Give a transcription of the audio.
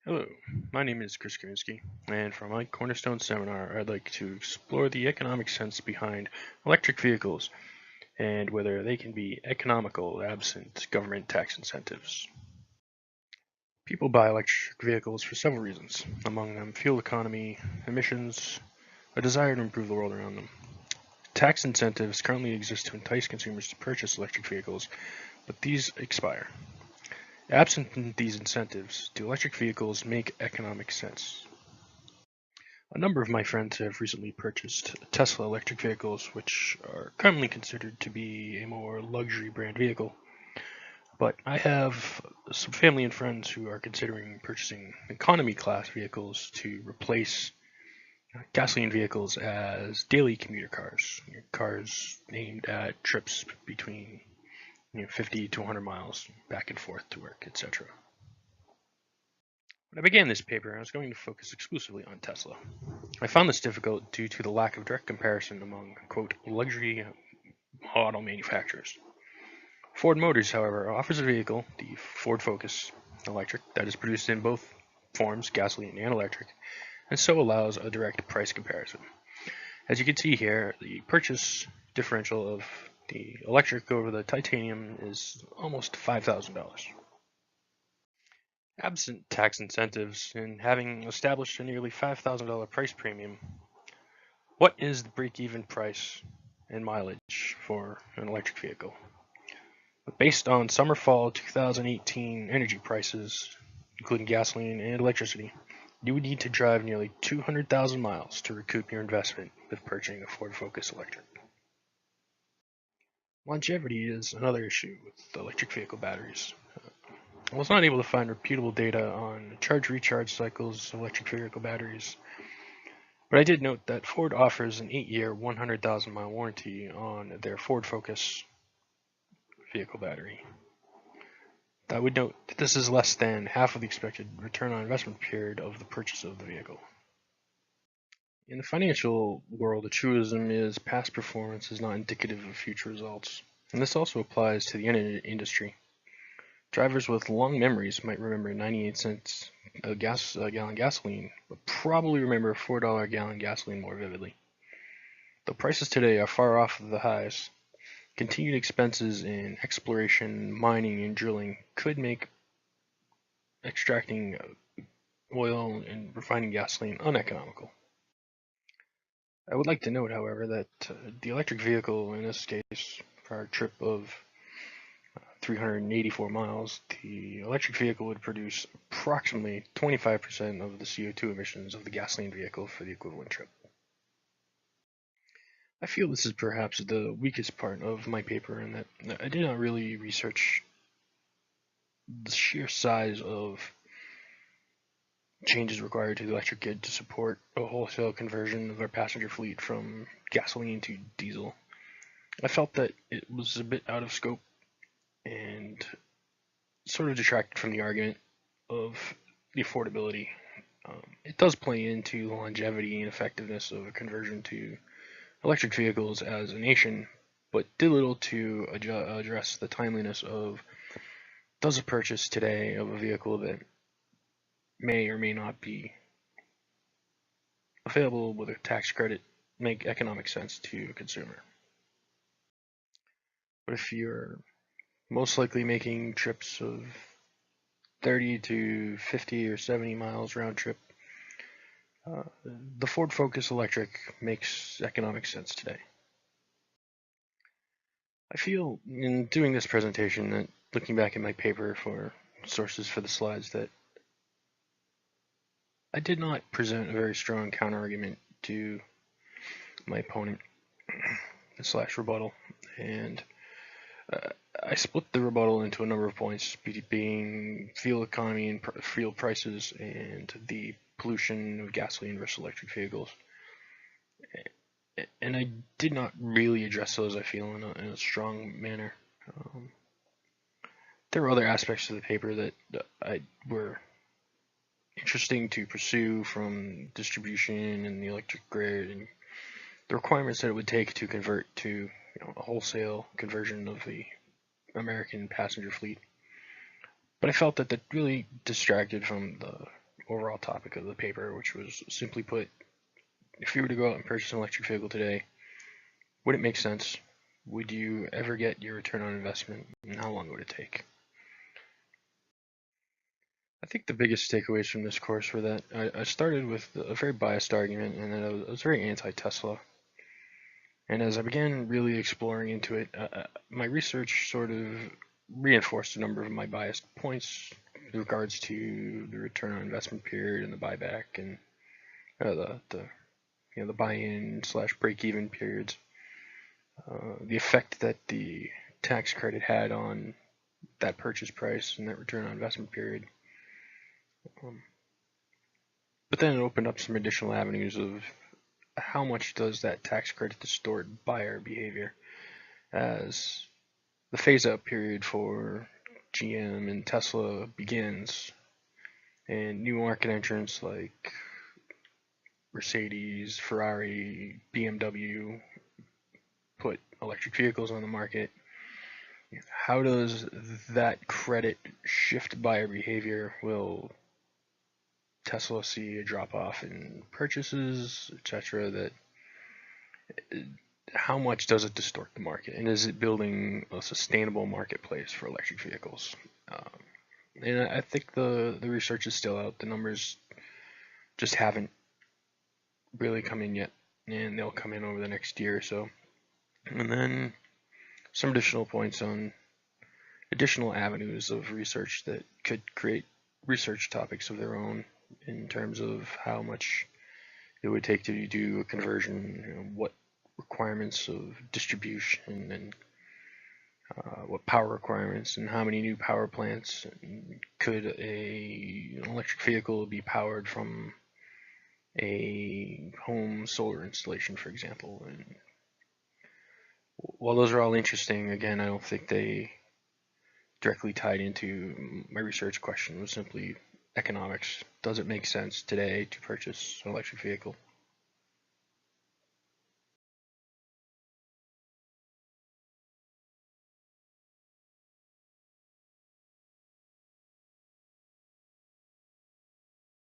Hello, my name is Chris Kaminsky, and for my Cornerstone seminar, I'd like to explore the economic sense behind electric vehicles and whether they can be economical absent government tax incentives. People buy electric vehicles for several reasons, among them fuel economy, emissions, a desire to improve the world around them. Tax incentives currently exist to entice consumers to purchase electric vehicles, but these expire. Absent these incentives, do electric vehicles make economic sense? A number of my friends have recently purchased Tesla electric vehicles, which are commonly considered to be a more luxury brand vehicle. But I have some family and friends who are considering purchasing economy class vehicles to replace gasoline vehicles as daily commuter cars, cars aimed at trips between 50 to 100 miles back and forth to work, etc. When I began this paper, I was going to focus exclusively on Tesla. I found this difficult due to the lack of direct comparison among, quote, luxury auto manufacturers. Ford Motors, however, offers a vehicle, the Ford Focus Electric, that is produced in both forms, gasoline and electric, and so allows a direct price comparison. As you can see here, the purchase differential of the electric over the titanium is almost $5,000. Absent tax incentives and having established a nearly $5,000 price premium, what is the break-even price and mileage for an electric vehicle? Based on summer-fall 2018 energy prices, including gasoline and electricity, you would need to drive nearly 200,000 miles to recoup your investment with purchasing a Ford Focus Electric. Longevity is another issue with electric vehicle batteries. I was not able to find reputable data on charge-recharge cycles of electric vehicle batteries, but I did note that Ford offers an 8-year, 100,000-mile warranty on their Ford Focus vehicle battery. I would note that this is less than half of the expected return on investment period of the purchase of the vehicle. In the financial world, a truism is past performance is not indicative of future results, and this also applies to the energy industry. Drivers with long memories might remember 98 cents a gallon gasoline, but probably remember $4 a gallon gasoline more vividly. Though prices today are far off of the highs, continued expenses in exploration, mining, and drilling could make extracting oil and refining gasoline uneconomical. I would like to note, however, that the electric vehicle, in this case, for our trip of 384 miles, the electric vehicle would produce approximately 25% of the CO2 emissions of the gasoline vehicle for the equivalent trip. I feel this is perhaps the weakest part of my paper in that I did not really research the sheer size of changes required to the electric grid to support a wholesale conversion of our passenger fleet from gasoline to diesel. I felt that it was a bit out of scope and sort of detracted from the argument of the affordability. It does play into the longevity and effectiveness of a conversion to electric vehicles as a nation, but did little to address the timeliness of does a purchase today of a vehicle that may or may not be available with a tax credit make economic sense to a consumer. But if you're most likely making trips of 30 to 50 or 70 miles round trip, the Ford Focus Electric makes economic sense today. I feel in doing this presentation that looking back at my paper for sources for the slides that I did not present a very strong counterargument to my opponent slash rebuttal, and I split the rebuttal into a number of points, being fuel economy and fuel prices and the pollution of gasoline versus electric vehicles. And I did not really address those, I feel, in a strong manner. There were other aspects of the paper that I were interesting to pursue, from distribution and the electric grid and the requirements that it would take to convert to a wholesale conversion of the American passenger fleet. But I felt that that really distracted from the overall topic of the paper, which was simply put, if you were to go out and purchase an electric vehicle today, would it make sense? Would you ever get your return on investment, and how long would it take? I think the biggest takeaways from this course were that I started with a very biased argument, and that I was very anti-Tesla. And as I began really exploring into it, my research sort of reinforced a number of my biased points with regards to the return on investment period and the buyback and the buy-in slash break-even periods, the effect that the tax credit had on that purchase price and that return on investment period. But then it opened up some additional avenues of how much does that tax credit distort buyer behavior, as the phase-out period for GM and Tesla begins, and new market entrants like Mercedes, Ferrari, BMW put electric vehicles on the market. How does that credit shift buyer behavior? Will Tesla see a drop off in purchases, etc.? That how much does it distort the market, and is it building a sustainable marketplace for electric vehicles? And I think the research is still out. The numbers just haven't really come in yet, and they'll come in over the next year or so. And then some additional points on additional avenues of research that could create research topics of their own in terms of how much it would take to do a conversion, what requirements of distribution, and what power requirements, and how many new power plants could an electric vehicle be powered from a home solar installation, for example. And while those are all interesting, again, I don't think they directly tied into my research question. It was simply economics. Does it make sense today to purchase an electric vehicle?